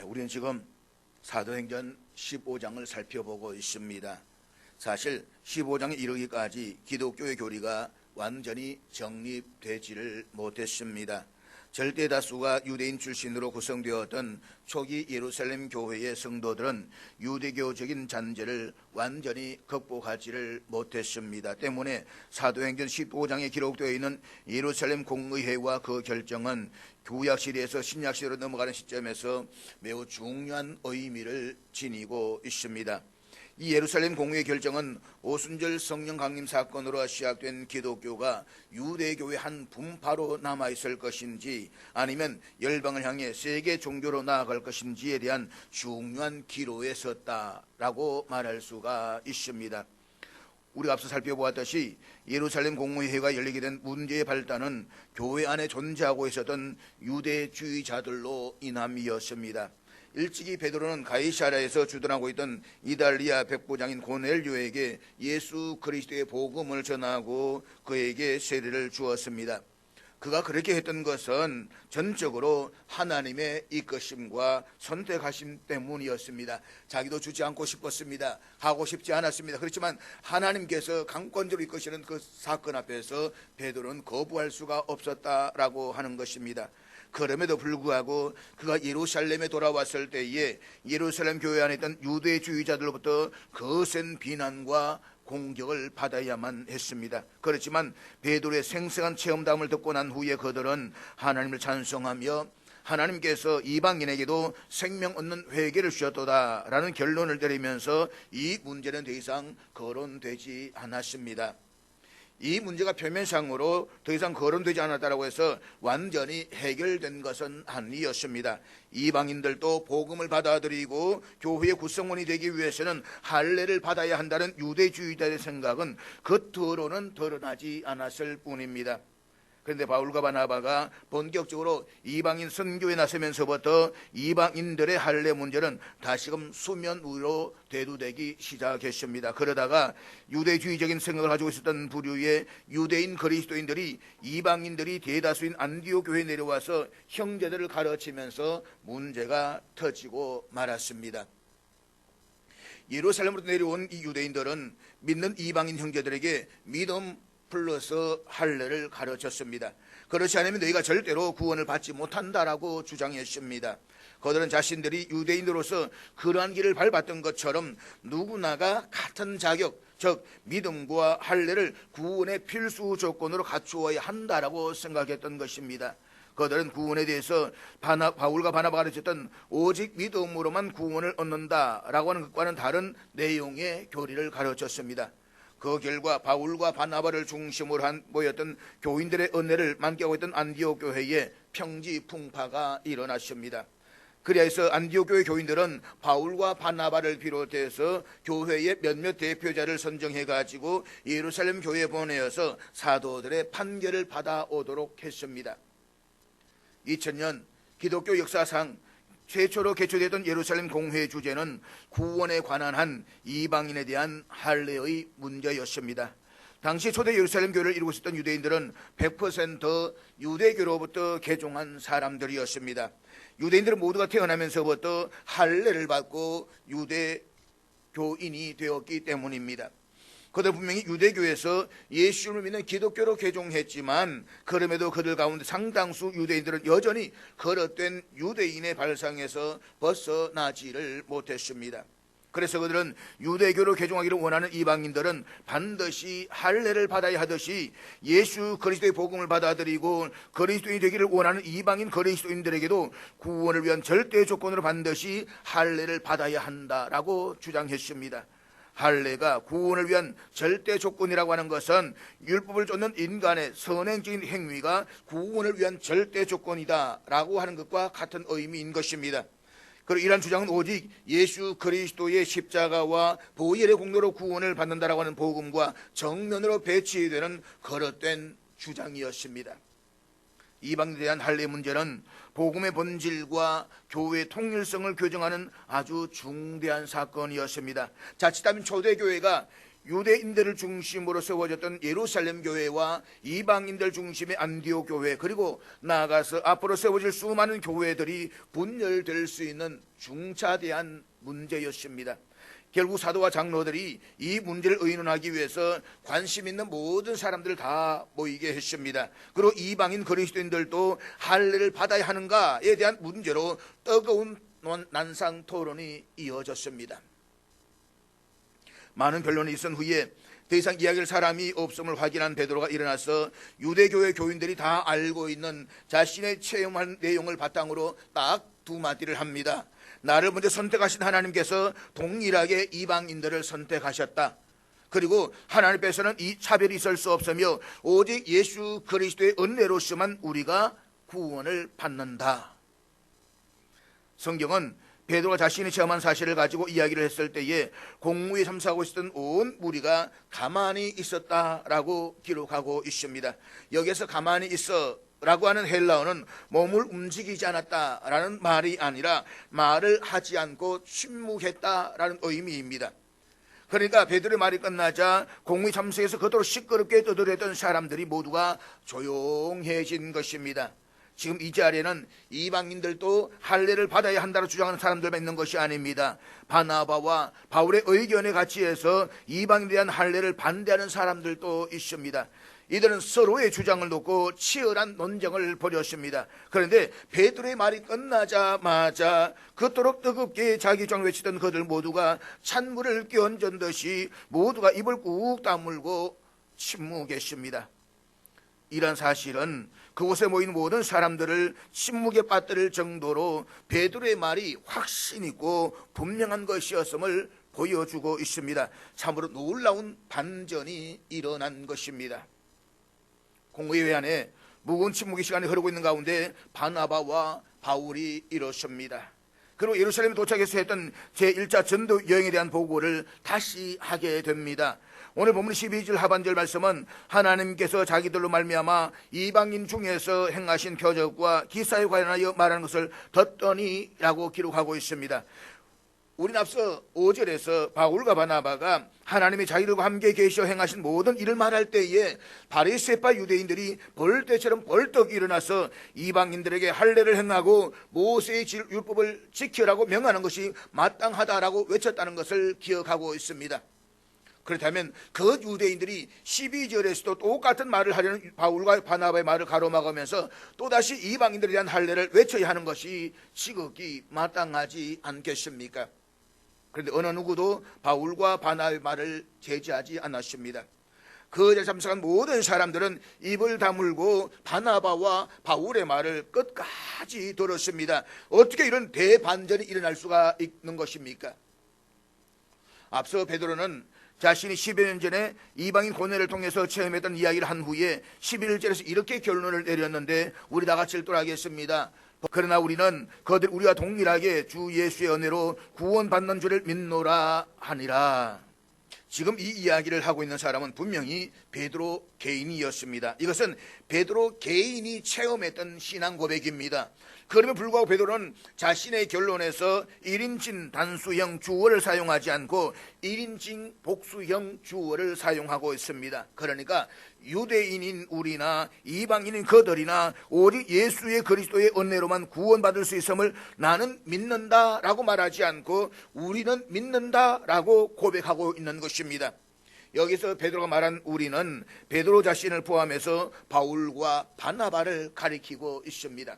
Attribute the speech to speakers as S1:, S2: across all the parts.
S1: 우리는 지금 사도행전 15장을 살펴보고 있습니다. 사실 15장에 이르기까지 기독교의 교리가 완전히 정립되지를 못했습니다. 절대 다수가 유대인 출신으로 구성되었던 초기 예루살렘 교회의 성도들은 유대교적인 잔재를 완전히 극복하지를 못했습니다. 때문에 사도행전 15장에 기록되어 있는 예루살렘 공의회와 그 결정은 구약시대에서 신약시대로 넘어가는 시점에서 매우 중요한 의미를 지니고 있습니다. 이 예루살렘 공의회 결정은 오순절 성령 강림 사건으로 시작된 기독교가 유대교의 한 분파로 남아있을 것인지 아니면 열방을 향해 세계 종교로 나아갈 것인지에 대한 중요한 기로에 섰다라고 말할 수가 있습니다. 우리가 앞서 살펴보았듯이 예루살렘 공의회가 열리게 된 문제의 발단은 교회 안에 존재하고 있었던 유대주의자들로 인함이었습니다. 일찍이 베드로는 가이사랴에서 주둔하고 있던 이달리아 백부장인 고넬료에게 예수 그리스도의 복음을 전하고 그에게 세례를 주었습니다. 그가 그렇게 했던 것은 전적으로 하나님의 이끄심과 선택하심 때문이었습니다. 자기도 주지 않고 싶었습니다. 하고 싶지 않았습니다. 그렇지만 하나님께서 강권적으로 이끄시는 그 사건 앞에서 베드로는 거부할 수가 없었다라고 하는 것입니다. 그럼에도 불구하고 그가 예루살렘에 돌아왔을 때에 예루살렘 교회 안에 있던 유대주의자들로부터 거센 비난과 공격을 받아야만 했습니다. 그렇지만 베드로의 생생한 체험담을 듣고 난 후에 그들은 하나님을 찬송하며 하나님께서 이방인에게도 생명 얻는 회개를 주셨도다라는 결론을 내리면서 이 문제는 더 이상 거론되지 않았습니다. 이 문제가 표면상으로 더 이상 거론되지 않았다고 해서 완전히 해결된 것은 아니었습니다. 이방인들도 복음을 받아들이고 교회의 구성원이 되기 위해서는 할례를 받아야 한다는 유대주의자의 생각은 겉으로는 드러나지 않았을 뿐입니다. 그런데 바울과 바나바가 본격적으로 이방인 선교에 나서면서부터 이방인들의 할례 문제는 다시금 수면 위로 대두되기 시작했습니다. 그러다가 유대주의적인 생각을 가지고 있었던 부류의 유대인 그리스도인들이 이방인들이 대다수인 안디옥 교회에 내려와서 형제들을 가르치면서 문제가 터지고 말았습니다. 예루살렘으로 내려온 이 유대인들은 믿는 이방인 형제들에게 믿음 플러스 할례를 가르쳤습니다. 그렇지 않으면 너희가 절대로 구원을 받지 못한다라고 주장했습니다. 그들은 자신들이 유대인으로서 그러한 길을 밟았던 것처럼 누구나가 같은 자격, 즉 믿음과 할례를 구원의 필수 조건으로 갖추어야 한다라고 생각했던 것입니다. 그들은 구원에 대해서 바울과 바나바가 가르쳤던 오직 믿음으로만 구원을 얻는다라고 하는 것과는 다른 내용의 교리를 가르쳤습니다. 그 결과 바울과 바나바를 중심으로 한 모였던 교인들의 은혜를 만끽하고 있던 안디옥 교회에 평지풍파가 일어났습니다. 그래서 안디옥 교회 교인들은 바울과 바나바를 비롯해서 교회의 몇몇 대표자를 선정해가지고 예루살렘 교회에 보내어서 사도들의 판결을 받아오도록 했습니다. 2000년 기독교 역사상 최초로 개최되던 예루살렘 공회의 주제는 구원에 관한 한 이방인에 대한 할례의 문제였습니다. 당시 초대 예루살렘 교회를 이루고 있었던 유대인들은 100% 유대교로부터 개종한 사람들이었습니다. 유대인들은 모두가 태어나면서부터 할례를 받고 유대교인이 되었기 때문입니다. 그들 분명히 유대교에서 예수를 믿는 기독교로 개종했지만 그럼에도 그들 가운데 상당수 유대인들은 여전히 거릇된 유대인의 발상에서 벗어나지를 못했습니다. 그래서 그들은 유대교로 개종하기를 원하는 이방인들은 반드시 할례를 받아야 하듯이 예수 그리스도의 복음을 받아들이고 그리스도인이 되기를 원하는 이방인 그리스도인들에게도 구원을 위한 절대 조건으로 반드시 할례를 받아야 한다라고 주장했습니다. 할례가 구원을 위한 절대 조건이라고 하는 것은 율법을 쫓는 인간의 선행적인 행위가 구원을 위한 절대 조건이다라고 하는 것과 같은 의미인 것입니다. 그리고 이러한 주장은 오직 예수 그리스도의 십자가와 보혈의 공로로 구원을 받는다라고 하는 복음과 정면으로 배치되는 거릇된 주장이었습니다. 이방인에 대한 할례 문제는 복음의 본질과 교회의 통일성을 교정하는 아주 중대한 사건이었습니다. 자칫하면 초대교회가 유대인들을 중심으로 세워졌던 예루살렘 교회와 이방인들 중심의 안디옥 교회, 그리고 나아가서 앞으로 세워질 수많은 교회들이 분열될 수 있는 중차대한 문제였습니다. 결국 사도와 장로들이 이 문제를 의논하기 위해서 관심 있는 모든 사람들을 다 모이게 했습니다. 그리고 이방인 그리스도인들도 할례를 받아야 하는가에 대한 문제로 뜨거운 난상 토론이 이어졌습니다. 많은 변론이 있은 후에 더 이상 이야기할 사람이 없음을 확인한 베드로가 일어나서 유대교회 교인들이 다 알고 있는 자신의 체험한 내용을 바탕으로 딱 두 마디를 합니다. 나를 먼저 선택하신 하나님께서 동일하게 이방인들을 선택하셨다. 그리고 하나님 앞에서는 이 차별이 있을 수 없으며 오직 예수 그리스도의 은혜로서만 우리가 구원을 받는다. 성경은 베드로가 자신이 체험한 사실을 가지고 이야기를 했을 때에 공무에 참석하고 있었던 온 무리가 가만히 있었다라고 기록하고 있습니다. 여기에서 가만히 있어 라고 하는 헬라어는 몸을 움직이지 않았다라는 말이 아니라 말을 하지 않고 침묵했다라는 의미입니다. 그러니까 베드로의 말이 끝나자 공의 참석에서 그토록 시끄럽게 떠들었던 사람들이 모두가 조용해진 것입니다. 지금 이 자리에는 이방인들도 할례를 받아야 한다고 주장하는 사람들만 있는 것이 아닙니다. 바나바와 바울의 의견에 같이 해서 이방인에 대한 할례를 반대하는 사람들도 있습니다. 이들은 서로의 주장을 놓고 치열한 논쟁을 벌였습니다. 그런데 베드로의 말이 끝나자마자 그토록 뜨겁게 자기 주장을 외치던 그들 모두가 찬물을 끼얹은 듯이 모두가 입을 꾹 다물고 침묵했습니다. 이런 사실은 그곳에 모인 모든 사람들을 침묵에 빠뜨릴 정도로 베드로의 말이 확신 있고 분명한 것이었음을 보여주고 있습니다. 참으로 놀라운 반전이 일어난 것입니다. 공의회 안에 무거운 침묵의 시간이 흐르고 있는 가운데 바나바와 바울이 이렇습니다. 그리고 예루살렘에 도착해서 했던 제1차 전도 여행에 대한 보고를 다시 하게 됩니다. 오늘 본문 12절 하반절 말씀은 하나님께서 자기들로 말미암아 이방인 중에서 행하신 표적과 기사에 관하여 말하는 것을 듣더니 라고 기록하고 있습니다. 우리는 앞서 5절에서 바울과 바나바가 하나님이 자기들과 함께 계시어 행하신 모든 일을 말할 때에 바리새파 유대인들이 벌떼처럼 벌떡 일어나서 이방인들에게 할례를 행하고 모세의 율법을 지키라고 명하는 것이 마땅하다라고 외쳤다는 것을 기억하고 있습니다. 그렇다면 그 유대인들이 12절에서도 똑같은 말을 하려는 바울과 바나바의 말을 가로막으면서 또다시 이방인들에 대한 할례를 외쳐야 하는 것이 지극히 마땅하지 않겠습니까? 그런데 어느 누구도 바울과 바나바의 말을 제지하지 않았습니다. 그 자리에 참석한 모든 사람들은 입을 다물고 바나바와 바울의 말을 끝까지 들었습니다. 어떻게 이런 대반전이 일어날 수가 있는 것입니까? 앞서 베드로는 자신이 10여 년 전에 이방인 고뇌를 통해서 체험했던 이야기를 한 후에 11절에서 이렇게 결론을 내렸는데 우리 다 같이 읽도록하겠습니다. 그러나 우리는 그들 우리와 동일하게 주 예수의 은혜로 구원받는 줄을 믿노라 하니라. 지금 이 이야기를 하고 있는 사람은 분명히 베드로 개인이었습니다. 이것은 베드로 개인이 체험했던 신앙 고백입니다. 그럼에도 불구하고 베드로는 자신의 결론에서 1인칭 단수형 주어를 사용하지 않고 1인칭 복수형 주어를 사용하고 있습니다. 그러니까 유대인인 우리나 이방인인 그들이나 오직 예수의 그리스도의 은혜로만 구원받을 수 있음을 나는 믿는다라고 말하지 않고 우리는 믿는다라고 고백하고 있는 것입니다. 여기서 베드로가 말한 우리는 베드로 자신을 포함해서 바울과 바나바를 가리키고 있습니다.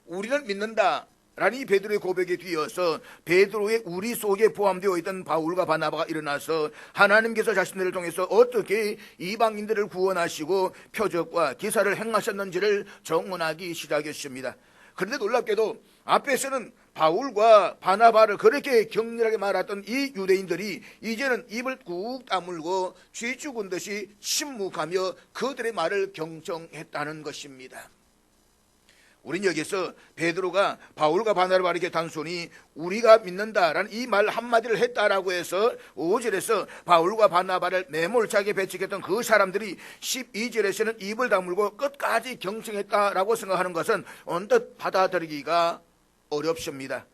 S1: 우리는 믿는다라는 이 베드로의 고백에 뒤어서 베드로의 우리 속에 포함되어 있던 바울과 바나바가 일어나서 하나님께서 자신들을 통해서 어떻게 이방인들을 구원하시고 표적과 기사를 행하셨는지를 정언하기 시작했습니다. 그런데 놀랍게도 앞에서는 바울과 바나바를 그렇게 격렬하게 말했던 이 유대인들이 이제는 입을 꾹 다물고 쥐 죽은 듯이 침묵하며 그들의 말을 경청했다는 것입니다. 우린 여기서 베드로가 바울과 바나바에게 단순히 우리가 믿는다라는 이 말 한마디를 했다라고 해서 5절에서 바울과 바나바를 매몰차게 배척했던 그 사람들이 12절에서는 입을 다물고 끝까지 경청했다라고 생각하는 것은 언뜻 받아들이기가 어렵습니다.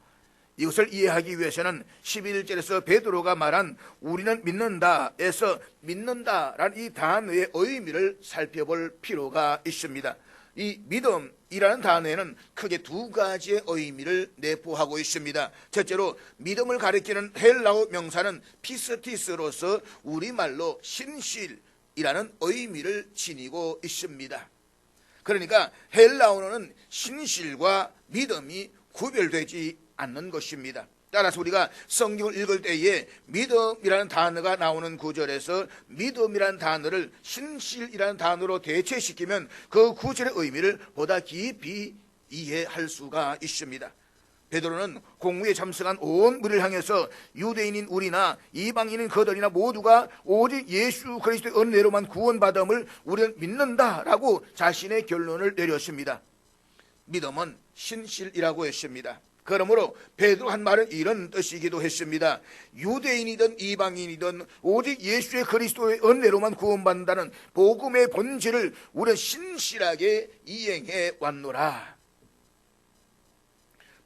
S1: 이것을 이해하기 위해서는 11절에서 베드로가 말한 우리는 믿는다에서 믿는다라는 이 단어의 의미를 살펴볼 필요가 있습니다. 이 믿음이라는 단어에는 크게 두 가지의 의미를 내포하고 있습니다. 첫째로 믿음을 가리키는 헬라어 명사는 피스티스로서 우리말로 신실이라는 의미를 지니고 있습니다. 그러니까 헬라어는 신실과 믿음이 구별되지 않는 것입니다. 따라서 우리가 성경을 읽을 때에 믿음이라는 단어가 나오는 구절에서 믿음이라는 단어를 신실이라는 단어로 대체시키면 그 구절의 의미를 보다 깊이 이해할 수가 있습니다. 베드로는 공무에 참석한 온 무리를 향해서 유대인인 우리나 이방인인 그들이나 모두가 오직 예수 그리스도의 은혜로만 구원받음을 우리는 믿는다라고 자신의 결론을 내렸습니다. 믿음은 신실이라고 했습니다. 그러므로 베드로 한 말은 이런 뜻이기도 했습니다. 유대인이든 이방인이든 오직 예수의 그리스도의 은혜로만 구원받는다는 복음의 본질을 우리는 신실하게 이행해 왔노라.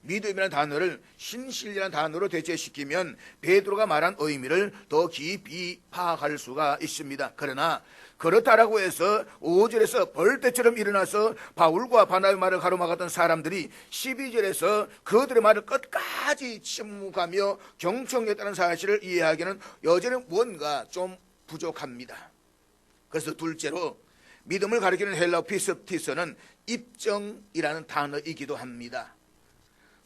S1: 믿음이라는 단어를 신실이라는 단어로 대체시키면 베드로가 말한 의미를 더 깊이 파악할 수가 있습니다. 그러나 그렇다라고 해서 5절에서 벌떼처럼 일어나서 바울과 바나바의 말을 가로막았던 사람들이 12절에서 그들의 말을 끝까지 침묵하며 경청했다는 사실을 이해하기는 여전히 뭔가 좀 부족합니다. 그래서 둘째로 믿음을 가리키는 헬라어 피스티스는 입정이라는 단어이기도 합니다.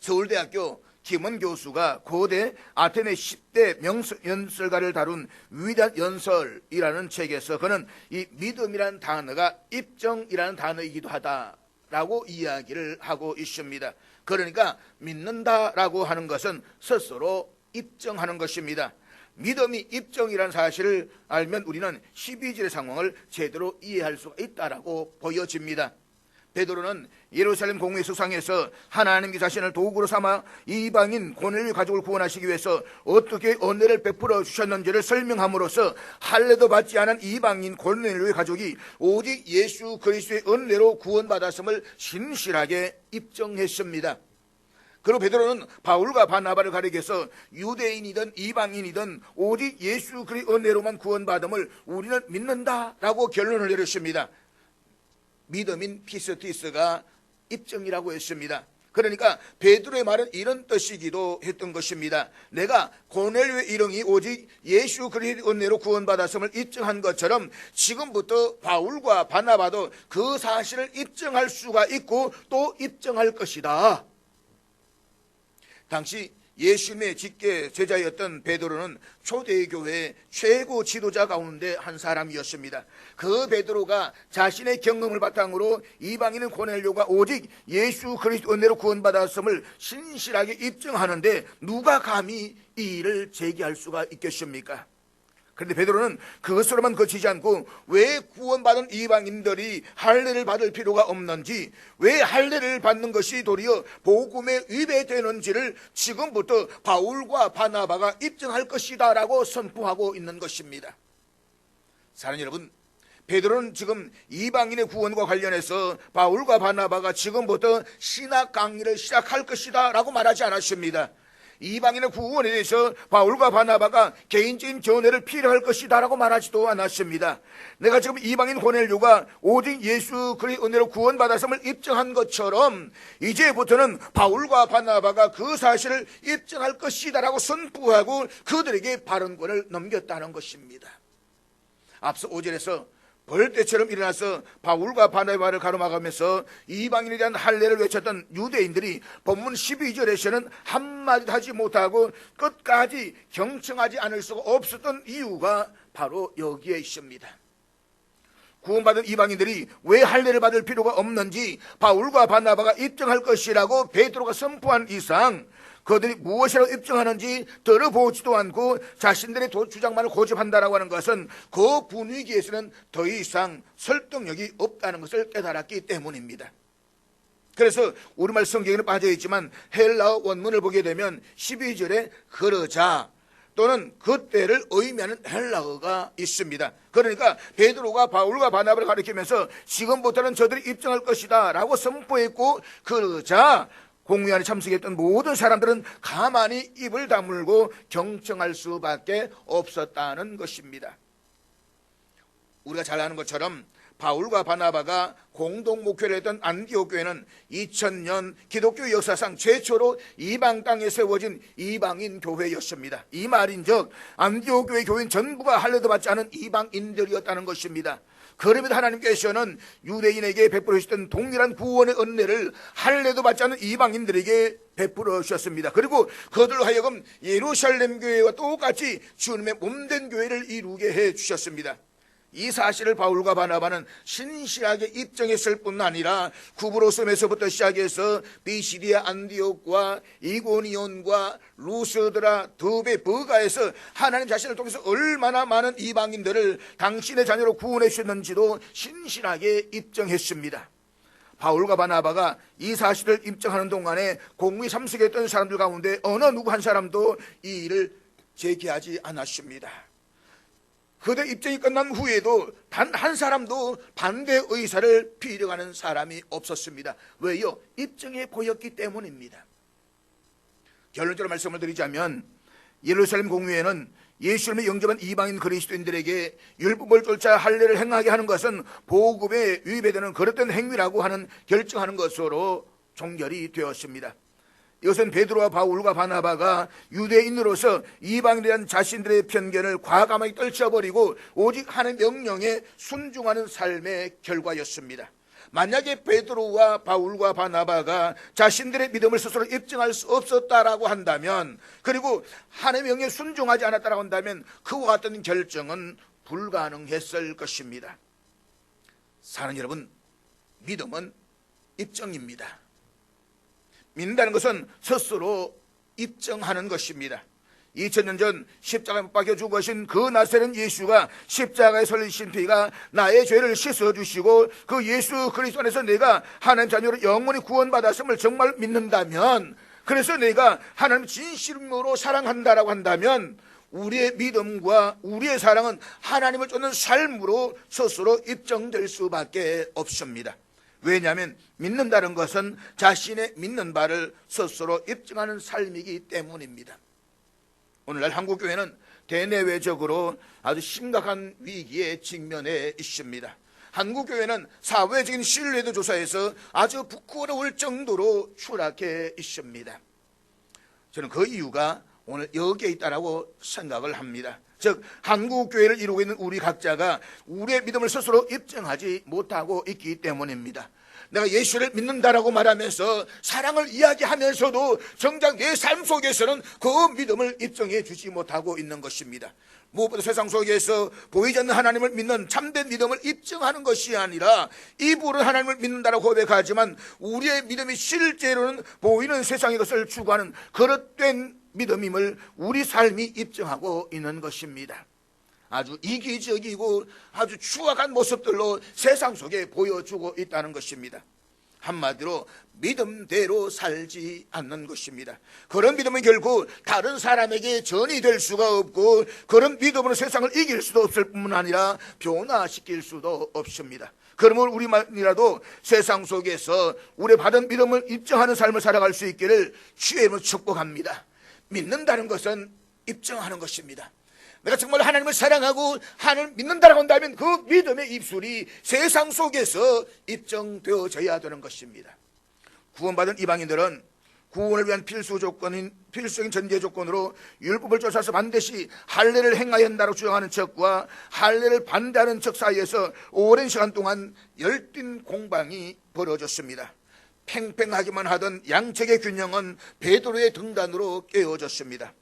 S1: 서울대학교 김원 교수가 고대 아테네 10대 연설가를 다룬 위대한 연설이라는 책에서 그는 이 믿음이라는 단어가 입정이라는 단어이기도 하다라고 이야기를 하고 있습니다. 그러니까 믿는다라고 하는 것은 스스로 입정하는 것입니다. 믿음이 입정이라는 사실을 알면 우리는 12절의 상황을 제대로 이해할 수가 있다라고 보여집니다. 베드로는 예루살렘 공회 수상에서 하나님이 자신을 도구로 삼아 이방인 고넬료 가족을 구원하시기 위해서 어떻게 은혜를 베풀어 주셨는지를 설명함으로써 할례도 받지 않은 이방인 고넬료의 가족이 오직 예수 그리스도의 은혜로 구원받았음을 신실하게 입정했습니다. 그리고 베드로는 바울과 바나바를 가리켜서 유대인이든 이방인이든 오직 예수 그리스도의 은혜로만 구원받음을 우리는 믿는다라고 결론을 내렸습니다. 믿음인 피스티스가 입정이라고 했습니다. 그러니까 베드로의 말은 이런 뜻이기도 했던 것입니다. 내가 고넬료의 일행이 오직 예수 그리스도의 은혜로 구원받았음을 입증한 것처럼 지금부터 바울과 바나바도 그 사실을 입증할 수가 있고 또 입증할 것이다. 당시 예수님의 직계 제자였던 베드로는 초대교회의 최고 지도자 가운데 한 사람이었습니다. 그 베드로가 자신의 경험을 바탕으로 이방인은 고넬료가 오직 예수 그리스도 은혜로 구원받았음을 신실하게 입증하는데 누가 감히 이 일을 제기할 수가 있겠습니까? 그런데 베드로는 그것으로만 그치지 않고 왜 구원받은 이방인들이 할례를 받을 필요가 없는지, 왜 할례를 받는 것이 도리어 복음에 위배되는지를 지금부터 바울과 바나바가 입증할 것이다 라고 선포하고 있는 것입니다. 사랑하는 여러분, 베드로는 지금 이방인의 구원과 관련해서 바울과 바나바가 지금부터 신학 강의를 시작할 것이다 라고 말하지 않았습니다. 이방인의 구원에 대해서 바울과 바나바가 개인적인 견해를 필요할 것이다 라고 말하지도 않았습니다. 내가 지금 이방인 고넬료가 오직 예수 그리스도의 은혜로 구원받았음을 입증한 것처럼 이제부터는 바울과 바나바가 그 사실을 입증할 것이다 라고 선포하고 그들에게 발언권을 넘겼다는 것입니다. 앞서 5절에서 벌떼처럼 일어나서 바울과 바나바를 가로막으면서 이방인에 대한 할례를 외쳤던 유대인들이 본문 12절에서는 한마디도 하지 못하고 끝까지 경청하지 않을 수가 없었던 이유가 바로 여기에 있습니다. 구원받은 이방인들이 왜 할례를 받을 필요가 없는지 바울과 바나바가 입증할 것이라고 베드로가 선포한 이상 그들이 무엇이라고 입증하는지 들어보지도 않고 자신들의 주장만을 고집한다라고 하는 것은 그 분위기에서는 더 이상 설득력이 없다는 것을 깨달았기 때문입니다. 그래서 우리말 성경에는 빠져있지만 헬라어 원문을 보게 되면 12절에 그러자 또는 그때를 의미하는 헬라어가 있습니다. 그러니까 베드로가 바울과 바나바를 가리키면서 지금부터는 저들이 입증할 것이다 라고 선포했고 그러자 공회 안에 참석했던 모든 사람들은 가만히 입을 다물고 경청할 수밖에 없었다는 것입니다. 우리가 잘 아는 것처럼 바울과 바나바가 공동 목회를 했던 안디옥 교회는 2000년 기독교 역사상 최초로 이방 땅에 세워진 이방인 교회였습니다. 이 말인즉 안디옥 교회 교인 전부가 할례도 받지 않은 이방인들이었다는 것입니다. 그럼에도 하나님께서는 유대인에게 베풀어 주셨던 동일한 구원의 은혜를 할례도 받지 않은 이방인들에게 베풀어 주셨습니다. 그리고 그들로 하여금 예루살렘 교회와 똑같이 주님의 몸된 교회를 이루게 해 주셨습니다. 이 사실을 바울과 바나바는 신실하게 입증했을 뿐 아니라 구브로섬에서부터 시작해서 비시디아 안디옥과 이고니온과 루스드라 드베 버가에서 하나님 자신을 통해서 얼마나 많은 이방인들을 당신의 자녀로 구원해 주셨는지도 신실하게 입증했습니다. 바울과 바나바가 이 사실을 입증하는 동안에 공회 참석했던 사람들 가운데 어느 누구 한 사람도 이 일을 제기하지 않았습니다. 그들 입증이 끝난 후에도 단 한 사람도 반대 의사를 피력하는 사람이 없었습니다. 왜요? 입증해 보였기 때문입니다. 결론적으로 말씀을 드리자면 예루살렘 공회에는 예수님의 영접한 이방인 그리스도인들에게 율법을 쫓아 할례를 행하게 하는 것은 복음에 위배되는 그릇된 행위라고 하는 결정하는 것으로 종결이 되었습니다. 이것은 베드로와 바울과 바나바가 유대인으로서 이방인에 대한 자신들의 편견을 과감하게 떨쳐버리고 오직 하나님의 명령에 순종하는 삶의 결과였습니다. 만약에 베드로와 바울과 바나바가 자신들의 믿음을 스스로 입증할 수 없었다라고 한다면, 그리고 하나님의 명령에 순종하지 않았다라고 한다면 그와 같은 결정은 불가능했을 것입니다. 사랑하는 여러분, 믿음은 입증입니다. 믿는다는 것은 스스로 입증하는 것입니다. 2000년 전 십자가에 못 박혀 죽으신 그 나사렛 예수가 십자가에 설리신 피가 나의 죄를 씻어주시고 그 예수 그리스도 안에서 내가 하나님 자녀로 영원히 구원받았음을 정말 믿는다면, 그래서 내가 하나님 진심으로 사랑한다라고 한다면 우리의 믿음과 우리의 사랑은 하나님을 쫓는 삶으로 스스로 입증될 수밖에 없습니다. 왜냐하면 믿는다는 것은 자신의 믿는 바를 스스로 입증하는 삶이기 때문입니다. 오늘날 한국교회는 대내외적으로 아주 심각한 위기에 직면해 있습니다. 한국교회는 사회적인 신뢰도 조사에서 아주 부끄러울 정도로 추락해 있습니다. 저는 그 이유가 오늘 여기에 있다고 생각을 합니다. 즉 한국교회를 이루고 있는 우리 각자가 우리의 믿음을 스스로 입증하지 못하고 있기 때문입니다. 내가 예수를 믿는다라고 말하면서 사랑을 이야기하면서도 정작 내 삶 속에서는 그 믿음을 입증해 주지 못하고 있는 것입니다. 무엇보다 세상 속에서 보이지 않는 하나님을 믿는 참된 믿음을 입증하는 것이 아니라 입으로 하나님을 믿는다라고 고백하지만 우리의 믿음이 실제로는 보이는 세상의 것을 추구하는 그릇된 믿음임을 우리 삶이 입증하고 있는 것입니다. 아주 이기적이고 아주 추악한 모습들로 세상 속에 보여주고 있다는 것입니다. 한마디로 믿음대로 살지 않는 것입니다. 그런 믿음은 결국 다른 사람에게 전이 될 수가 없고, 그런 믿음으로 세상을 이길 수도 없을 뿐만 아니라 변화시킬 수도 없습니다. 그러면 우리만이라도 세상 속에서 우리 받은 믿음을 입증하는 삶을 살아갈 수 있기를 주의 이름으로 축복합니다. 믿는다는 것은 입증하는 것입니다. 내가 정말 하나님을 사랑하고 하나님을 믿는다라고 한다면 그 믿음의 입술이 세상 속에서 입증되어져야 되는 것입니다. 구원받은 이방인들은 구원을 위한 필수적인 전제 조건으로 율법을 쫓아서 반드시 할례를 행해야 한다고 주장하는 척과 할례를 반대하는 척 사이에서 오랜 시간 동안 열띤 공방이 벌어졌습니다. 팽팽하기만 하던 양측의 균형은 베드로의 등단으로 깨어졌습니다.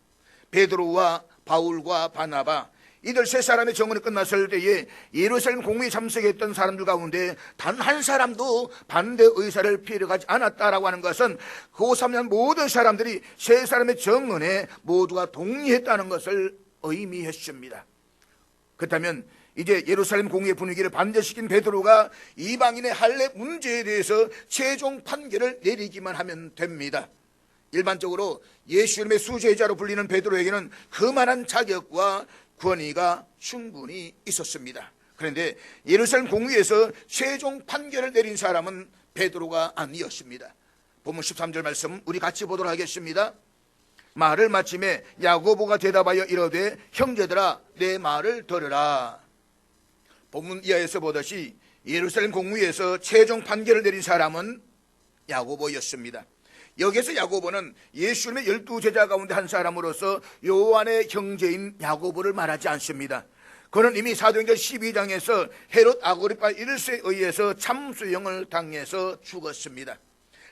S1: 베드로와 바울과 바나바, 이들 세 사람의 정언이 끝났을 때에 예루살렘 공회에 참석했던 사람들 가운데 단 한 사람도 반대 의사를 피력하지 않았다라고 하는 것은 그 3년 모든 사람들이 세 사람의 정언에 모두가 동의했다는 것을 의미했습니다. 그렇다면 이제 예루살렘 공회의 분위기를 반전시킨 베드로가 이방인의 할례 문제에 대해서 최종 판결을 내리기만 하면 됩니다. 일반적으로 예수님의 수제자로 불리는 베드로에게는 그만한 자격과 권위가 충분히 있었습니다. 그런데 예루살렘 공회에서 최종 판결을 내린 사람은 베드로가 아니었습니다. 본문 13절 말씀 우리 같이 보도록 하겠습니다. 말을 마침에 야고보가 대답하여 이르되 형제들아 내 말을 들으라. 본문 이하에서 보듯이 예루살렘 공회에서 최종 판결을 내린 사람은 야고보였습니다. 여기서 야고보는 예수님의 12제자 가운데 한 사람으로서 요한의 형제인 야고보를 말하지 않습니다. 그는 이미 사도행전 12장에서 헤롯 아그리파 1세에 의해서 참수형을 당해서 죽었습니다.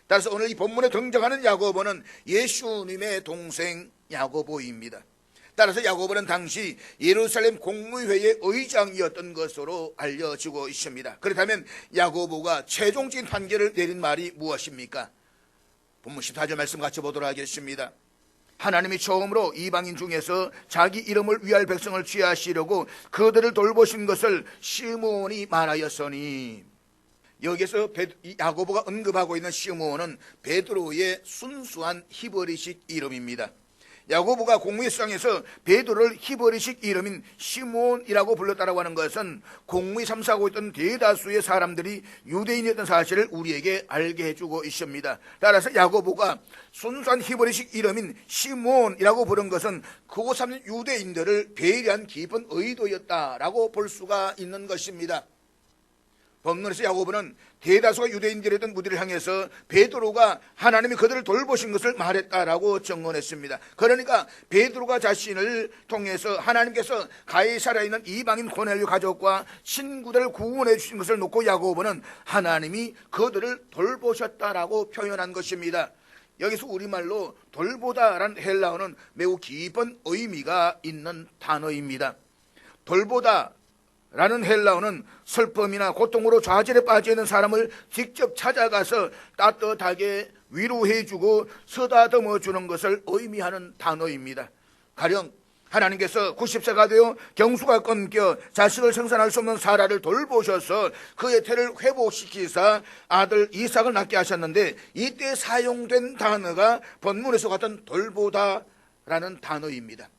S1: 따라서 오늘 이 본문에 등장하는 야고보는 예수님의 동생 야고보입니다. 따라서 야고보는 당시 예루살렘 공의회의 의장이었던 것으로 알려지고 있습니다. 그렇다면 야고보가 최종적인 판결을 내린 말이 무엇입니까? 본문 14절 말씀 같이 보도록 하겠습니다. 하나님이 처음으로 이방인 중에서 자기 이름을 위할 백성을 취하시려고 그들을 돌보신 것을 시므온이 말하였으니, 여기서 야고보가 언급하고 있는 시므온은 베드로의 순수한 히브리식 이름입니다. 야고보가 공의상에서 베드로를 히브리식 이름인 시므온이라고 불렀다고 하는 것은 공의 참사하고 있던 대다수의 사람들이 유대인이었던 사실을 우리에게 알게 해주고 있습니다. 따라서 야고보가 순수한 히브리식 이름인 시므온이라고 부른 것은 그곳 사는 유대인들을 배려한 깊은 의도였다라고 볼 수가 있는 것입니다. 본문에서 야고보는 대다수가 유대인들이었던 무리를 향해서 베드로가 하나님이 그들을 돌보신 것을 말했다라고 증언했습니다. 그러니까 베드로가 자신을 통해서 하나님께서 가이사랴에 있는 이방인 고넬료 가족과 친구들을 구원해 주신 것을 놓고 야고보는 하나님이 그들을 돌보셨다라고 표현한 것입니다. 여기서 우리말로 돌보다라는 헬라어는 매우 깊은 의미가 있는 단어입니다. 돌보다 라는 헬라어는 슬픔이나 고통으로 좌절에 빠져있는 사람을 직접 찾아가서 따뜻하게 위로해주고 쓰다듬어주는 것을 의미하는 단어입니다. 가령 하나님께서 90세가 되어 경수가 끊겨 자식을 생산할 수 없는 사라를 돌보셔서 그의 태를 회복시키사 아들 이삭을 낳게 하셨는데, 이때 사용된 단어가 본문에서 같은 돌보다라는 단어입니다.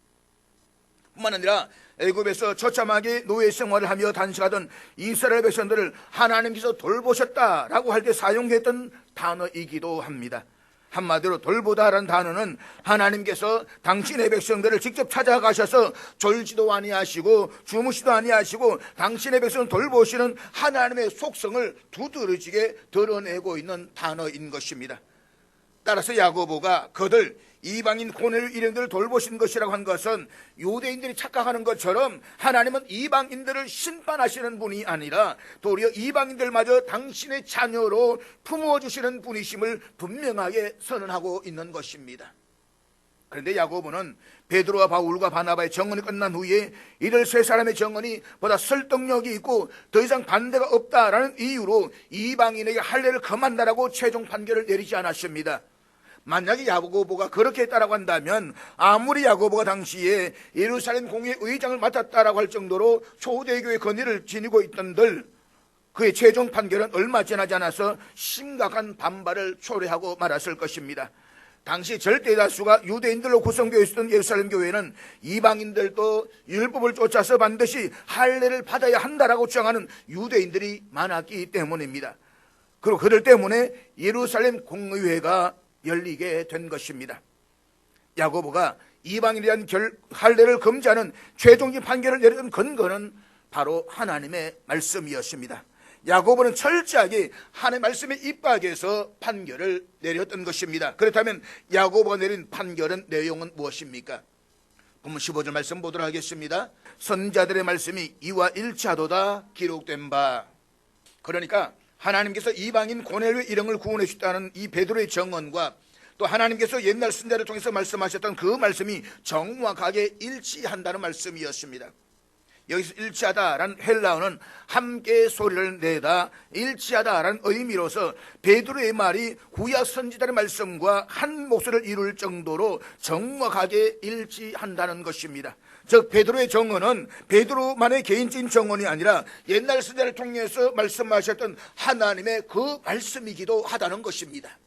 S1: 뿐만 아니라 애굽에서 처참하게 노예 생활을 하며 단식하던 이스라엘 백성들을 하나님께서 돌보셨다라고 할 때 사용했던 단어이기도 합니다. 한마디로 돌보다라는 단어는 하나님께서 당신의 백성들을 직접 찾아가셔서 졸지도 아니하시고 주무시도 아니하시고 당신의 백성을 돌보시는 하나님의 속성을 두드러지게 드러내고 있는 단어인 것입니다. 따라서 야고보가 그들 이방인 고넬 일행들을 돌보신 것이라고 한 것은 유대인들이 착각하는 것처럼 하나님은 이방인들을 심판하시는 분이 아니라 도리어 이방인들마저 당신의 자녀로 품어주시는 분이심을 분명하게 선언하고 있는 것입니다. 그런데 야고보는 베드로와 바울과 바나바의 정언이 끝난 후에 이들 세 사람의 정언이 보다 설득력이 있고 더 이상 반대가 없다라는 이유로 이방인에게 할례를 금한다라고 최종 판결을 내리지 않았습니다. 만약에 야고보가 그렇게 했다라고 한다면 아무리 야고보가 당시에 예루살렘 공회 의장을 맡았다라고 할 정도로 초대교회 권위를 지니고 있던들 그의 최종 판결은 얼마 지나지 않아서 심각한 반발을 초래하고 말았을 것입니다. 당시 절대 다수가 유대인들로 구성되어 있었던 예루살렘 교회는 이방인들도 율법을 쫓아서 반드시 할례를 받아야 한다라고 주장하는 유대인들이 많았기 때문입니다. 그리고 그들 때문에 예루살렘 공의회가 열리게 된 것입니다. 야고보가 이방인에 대한 할례를 금지하는 최종적인 판결을 내렸던 근거는 바로 하나님의 말씀이었습니다. 야고보는 철저하게 하나님의 말씀에 입각해서 판결을 내렸던 것입니다. 그렇다면 야고보가 내린 판결은 내용은 무엇입니까? 본문 15절 말씀 보도록 하겠습니다. 선자들의 말씀이 이와 일치하도다 기록된 바. 그러니까 하나님께서 이방인 고넬료 일행을 구원해 주셨다는 이 베드로의 정언과 또 하나님께서 옛날 선자를 통해서 말씀하셨던 그 말씀이 정확하게 일치한다는 말씀이었습니다. 여기서 일치하다라는 헬라어는 함께 소리를 내다, 일치하다라는 의미로서 베드로의 말이 구약 선지자의 말씀과 한 목소리를 이룰 정도로 정확하게 일치한다는 것입니다. 즉 베드로의 정언은 베드로만의 개인적인 정언이 아니라 옛날 선지자를 통해서 말씀하셨던 하나님의 그 말씀이기도 하다는 것입니다.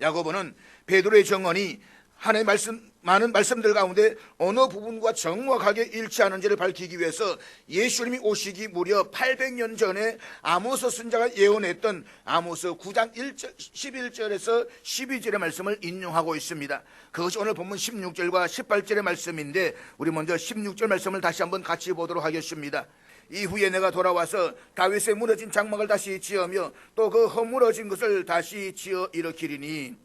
S1: 야고보는 베드로의 정언이 하나님의 말씀, 많은 말씀들 가운데 어느 부분과 정확하게 일치하는지를 밝히기 위해서 예수님이 오시기 무려 800년 전에 아모스 선지자가 예언했던 아모스 9장 11절에서 12절의 말씀을 인용하고 있습니다. 그것이 오늘 본문 16절과 18절의 말씀인데, 우리 먼저 16절 말씀을 다시 한번 같이 보도록 하겠습니다. 이후에 내가 돌아와서 다윗의 무너진 장막을 다시 지으며 또 그 허물어진 것을 다시 지어 일으키리니,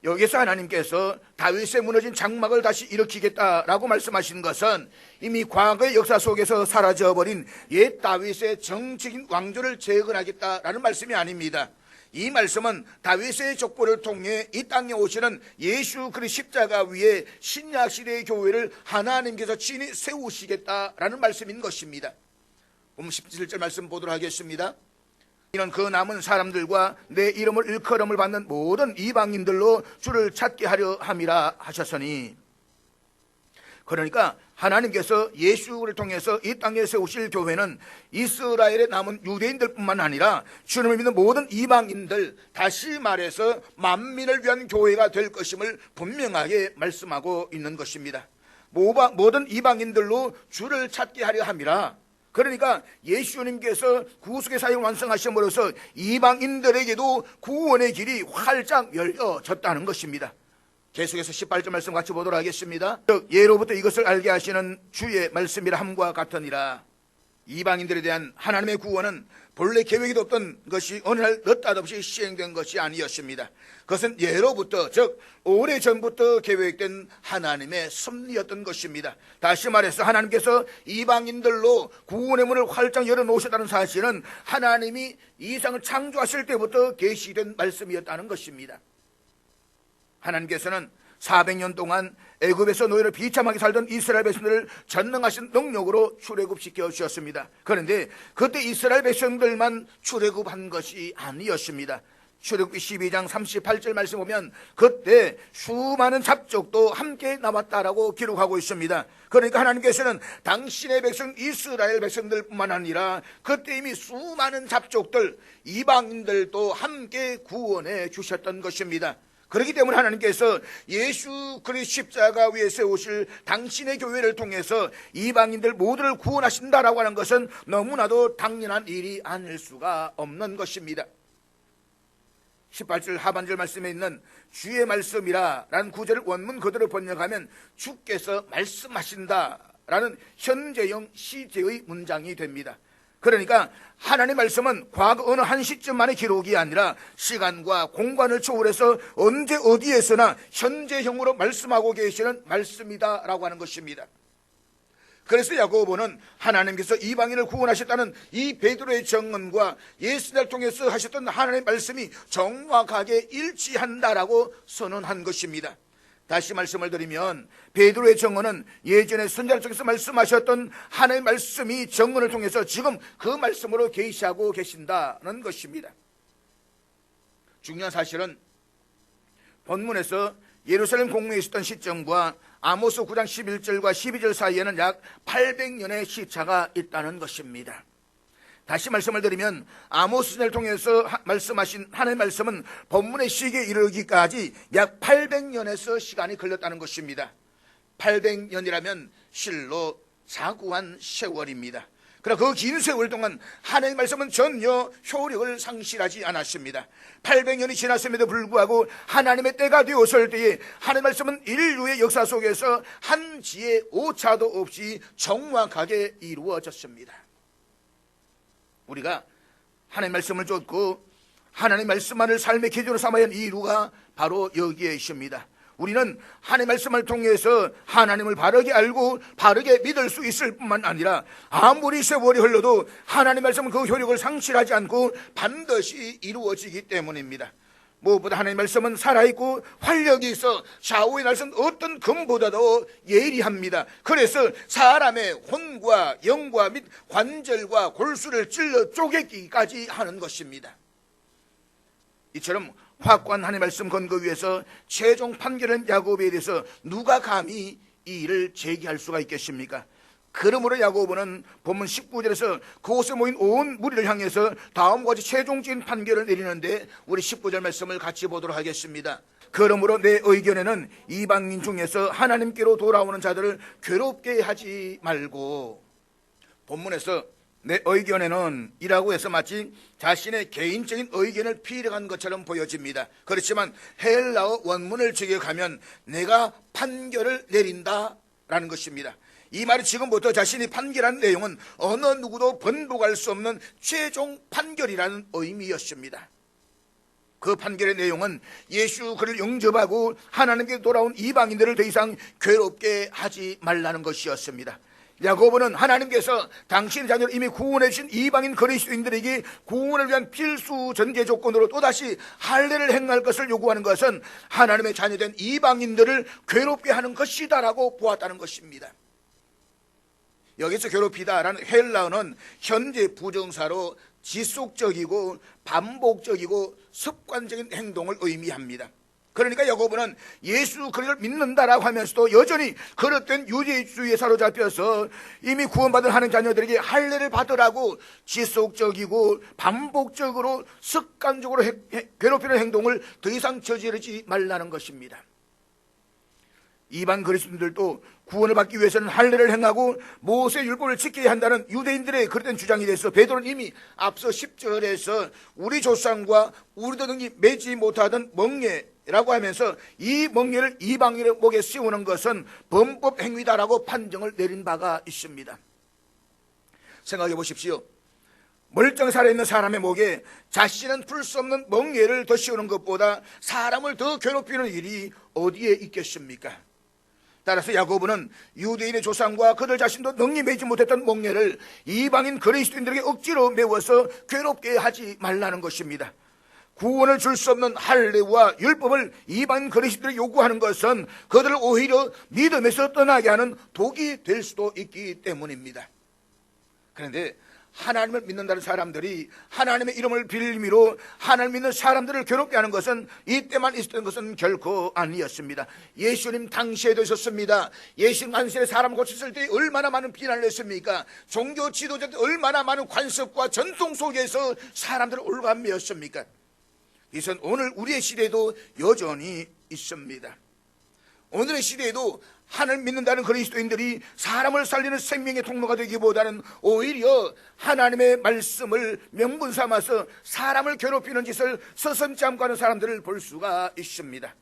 S1: 여기서 하나님께서 다윗의 무너진 장막을 다시 일으키겠다라고 말씀하신 것은 이미 과거의 역사 속에서 사라져버린 옛 다윗의 정치적인 왕조를 재건하겠다라는 말씀이 아닙니다. 이 말씀은 다윗의 족보를 통해 이 땅에 오시는 예수 그리스도 십자가 위에 신약시대의 교회를 하나님께서 친히 세우시겠다라는 말씀인 것입니다. 17절 말씀 보도록 하겠습니다. 이는 그 남은 사람들과 내 이름을 일컬음을 받는 모든 이방인들로 주를 찾게 하려 함이라 하셨으니, 그러니까 하나님께서 예수를 통해서 이 땅에 세우실 교회는 이스라엘에 남은 유대인들뿐만 아니라 주님을 믿는 모든 이방인들, 다시 말해서 만민을 위한 교회가 될 것임을 분명하게 말씀하고 있는 것입니다. 모든 이방인들로 주를 찾게 하려 함이라. 그러니까 예수님께서 구속의 사역을 완성하심으로써 이방인들에게도 구원의 길이 활짝 열려졌다는 것입니다. 계속해서 18절 말씀 같이 보도록 하겠습니다. 예로부터 이것을 알게 하시는 주의 말씀이라 함과 같으니라. 이방인들에 대한 하나님의 구원은 본래 계획에도 없던 것이 어느 날 느닷없이 시행된 것이 아니었습니다. 그것은 예로부터, 즉 오래전부터 계획된 하나님의 섭리였던 것입니다. 다시 말해서 하나님께서 이방인들로 구원의 문을 활짝 열어놓으셨다는 사실은 하나님이 이 세상을 창조하실 때부터 계시된 말씀이었다는 것입니다. 하나님께서는 400년 동안 애굽에서 노예로 비참하게 살던 이스라엘 백성들을 전능하신 능력으로 출애굽시켜 주셨습니다. 그런데 그때 이스라엘 백성들만 출애굽한 것이 아니었습니다. 출애굽기 12장 38절 말씀 보면 그때 수많은 잡족도 함께 나왔다라고 기록하고 있습니다. 그러니까 하나님께서는 당신의 백성 이스라엘 백성들뿐만 아니라 그때 이미 수많은 잡족들, 이방인들도 함께 구원해 주셨던 것입니다. 그렇기 때문에 하나님께서 예수 그리스도 십자가 위에 세우실 당신의 교회를 통해서 이방인들 모두를 구원하신다라고 하는 것은 너무나도 당연한 일이 아닐 수가 없는 것입니다. 18절 하반절 말씀에 있는 주의 말씀이라 라는 구절을 원문 그대로 번역하면 주께서 말씀하신다 라는 현재형 시제의 문장이 됩니다. 그러니까 하나님의 말씀은 과거 어느 한 시점만의 기록이 아니라 시간과 공간을 초월해서 언제 어디에서나 현재형으로 말씀하고 계시는 말씀이다라고 하는 것입니다. 그래서 야고보는 하나님께서 이방인을 구원하셨다는 이 베드로의 증언과 예수를 통해서 하셨던 하나님의 말씀이 정확하게 일치한다라고 선언한 것입니다. 다시 말씀을 드리면 베드로의 증언은 예전에 선지자 쪽에서 말씀하셨던 하나님의 말씀이 증언을 통해서 지금 그 말씀으로 계시하고 계신다는 것입니다. 중요한 사실은 본문에서 예루살렘 공무에 있었던 시점과 아모스 9장 11절과 12절 사이에는 약 800년의 시차가 있다는 것입니다. 다시 말씀을 드리면 아모스 선지자를 통해서 말씀하신 하나님의 말씀은 본문의 시기에 이르기까지 약 800년에서 시간이 걸렸다는 것입니다. 800년이라면 실로 자구한 세월입니다. 그러나 그 긴 세월 동안 하나님의 말씀은 전혀 효력을 상실하지 않았습니다. 800년이 지났음에도 불구하고 하나님의 때가 되었을 때에 하나님의 말씀은 인류의 역사 속에서 한치의 오차도 없이 정확하게 이루어졌습니다. 우리가 하나님의 말씀을 쫓고 하나님의 말씀만을 삶의 기준으로 삼아야 하는 이유가 바로 여기에 있습니다. 우리는 하나님의 말씀을 통해서 하나님을 바르게 알고 바르게 믿을 수 있을 뿐만 아니라 아무리 세월이 흘러도 하나님의 말씀은 그 효력을 상실하지 않고 반드시 이루어지기 때문입니다. 무엇보다 하나님의 말씀은 살아있고 활력이 있어 좌우의 날선 어떤 금보다도 예리합니다. 그래서 사람의 혼과 영과 및 관절과 골수를 찔러 쪼개기까지 하는 것입니다. 이처럼 확고한 하나님의 말씀 근거 위에서 최종 판결한 야고보에 대해서 누가 감히 이 일을 제기할 수가 있겠습니까? 그러므로 야고보는 본문 19절에서 그곳에 모인 온 무리를 향해서 다음과 같이 최종적인 판결을 내리는데 우리 19절 말씀을 같이 보도록 하겠습니다. 그러므로 내 의견에는 이방인 중에서 하나님께로 돌아오는 자들을 괴롭게 하지 말고, 본문에서 내 의견에는 이라고 해서 마치 자신의 개인적인 의견을 피력한 것처럼 보여집니다. 그렇지만 헬라어 원문을 직역하면 내가 판결을 내린다 라는 것입니다. 이 말이 지금부터 자신이 판결한 내용은 어느 누구도 번복할 수 없는 최종 판결이라는 의미였습니다. 그 판결의 내용은 예수 그를 영접하고 하나님께 돌아온 이방인들을 더 이상 괴롭게 하지 말라는 것이었습니다. 야고보는 하나님께서 당신의 자녀를 이미 구원해 주신 이방인 그리스도인들에게 구원을 위한 필수 전제 조건으로 또다시 할례를 행할 것을 요구하는 것은 하나님의 자녀된 이방인들을 괴롭게 하는 것이다라고 보았다는 것입니다. 여기서 괴롭히다라는 헬라어는 현재 부정사로 지속적이고 반복적이고 습관적인 행동을 의미합니다. 그러니까 야고보는 예수 그리스도를 믿는다라고 하면서도 여전히 그릇된 유대주의에 사로잡혀서 이미 구원받은 하나님 자녀들에게 할례를 받으라고 지속적이고 반복적으로 습관적으로 괴롭히는 행동을 더 이상 저지르지 말라는 것입니다. 이방 그리스도인들도 구원을 받기 위해서는 할례를 행하고 모세 율법을 지켜야 한다는 유대인들의 그릇된 주장이 돼서 베드로는 이미 앞서 10절에서 우리 조상과 우리도 능히 매지 못하던 멍에라고 하면서 이 멍에를 이방인의 목에 씌우는 것은 범법 행위다라고 판정을 내린 바가 있습니다. 생각해 보십시오. 멀쩡히 살아있는 사람의 목에 자신은 풀 수 없는 멍에를 더 씌우는 것보다 사람을 더 괴롭히는 일이 어디에 있겠습니까? 따라서 야고보는 유대인의 조상과 그들 자신도 능히 매지 못했던 멍에를 이방인 그리스도인들에게 억지로 메워서 괴롭게 하지 말라는 것입니다. 구원을 줄 수 없는 할례와 율법을 이방인 그리스도인들에게 요구하는 것은 그들을 오히려 믿음에서 떠나게 하는 독이 될 수도 있기 때문입니다. 그런데 하나님을 믿는다는 사람들이 하나님의 이름을 빌미로 하나님 믿는 사람들을 괴롭게 하는 것은 이때만 있었던 것은 결코 아니었습니다. 예수님 당시에도 있었습니다. 예수님 안식일에 사람 고쳤을 때 얼마나 많은 비난을 했습니까? 종교 지도자들 얼마나 많은 관습과 전통 속에서 사람들을 올가매었습니까? 이것은 오늘 우리의 시대에도 여전히 있습니다. 오늘의 시대에도 하나님 믿는다는 그리스도인들이 사람을 살리는 생명의 통로가 되기보다는 오히려 하나님의 말씀을 명분 삼아서 사람을 괴롭히는 짓을 서슴지 않고 하는 사람들을 볼 수가 있습니다.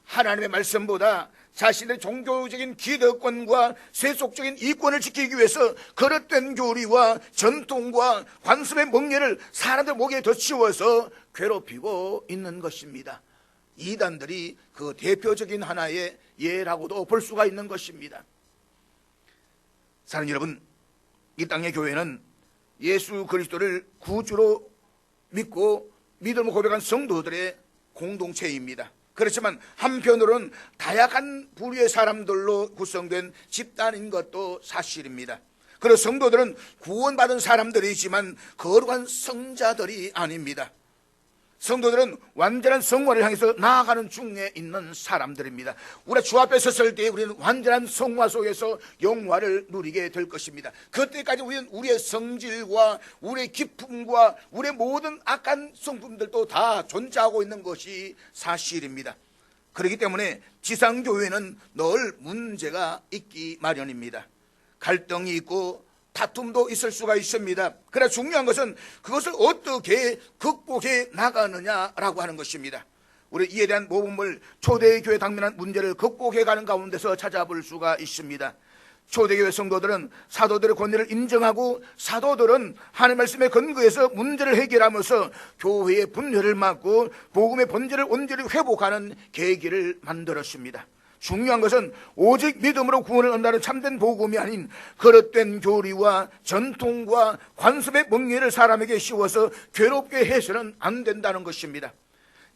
S1: 하나님의 말씀보다 자신의 종교적인 기득권과 세속적인 이권을 지키기 위해서 그릇된 교리와 전통과 관습의 멍에를 사람들 목에 더 씌워서 괴롭히고 있는 것입니다. 이단들이 그 대표적인 하나의 예라고도 볼 수가 있는 것입니다. 사랑하는 여러분, 이 땅의 교회는 예수 그리스도를 구주로 믿고 믿음을 고백한 성도들의 공동체입니다. 그렇지만 한편으로는 다양한 부류의 사람들로 구성된 집단인 것도 사실입니다. 그리고 성도들은 구원받은 사람들이지만 거룩한 성자들이 아닙니다. 성도들은 완전한 성화를 향해서 나아가는 중에 있는 사람들입니다. 우리가 주 앞에 섰을 때 우리는 완전한 성화 속에서 영화를 누리게 될 것입니다. 그때까지 우리는 우리의 성질과 우리의 기품과 우리의 모든 악한 성품들도 다 존재하고 있는 것이 사실입니다. 그렇기 때문에 지상교회는 늘 문제가 있기 마련입니다. 갈등이 있고 다툼도 있을 수가 있습니다. 그러나 중요한 것은 그것을 어떻게 극복해 나가느냐라고 하는 것입니다. 우리 이에 대한 모범을 초대교회 당면한 문제를 극복해가는 가운데서 찾아볼 수가 있습니다. 초대교회 성도들은 사도들의 권위를 인정하고 사도들은 하나님의 말씀에 근거해서 문제를 해결하면서 교회의 분열을 막고 복음의 본질을 온전히 회복하는 계기를 만들었습니다. 중요한 것은 오직 믿음으로 구원을 얻는다는 참된 복음이 아닌 그릇된 교리와 전통과 관습의 멍에를 사람에게 씌워서 괴롭게 해서는 안 된다는 것입니다.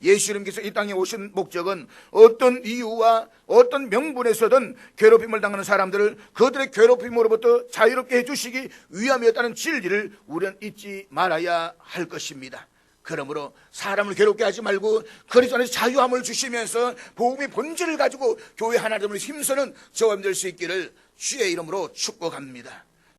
S1: 예수님께서 이 땅에 오신 목적은 어떤 이유와 어떤 명분에서든 괴롭힘을 당하는 사람들을 그들의 괴롭힘으로부터 자유롭게 해주시기 위함이었다는 진리를 우리는 잊지 말아야 할 것입니다. 그러므로 사람을 괴롭게 하지 말고 그리스도 안에서 자유함을 주시면서 복음의 본질을 가지고 교회 하나님을 힘쓰는 저와 될 수 있기를 주의 이름으로 축복합니다.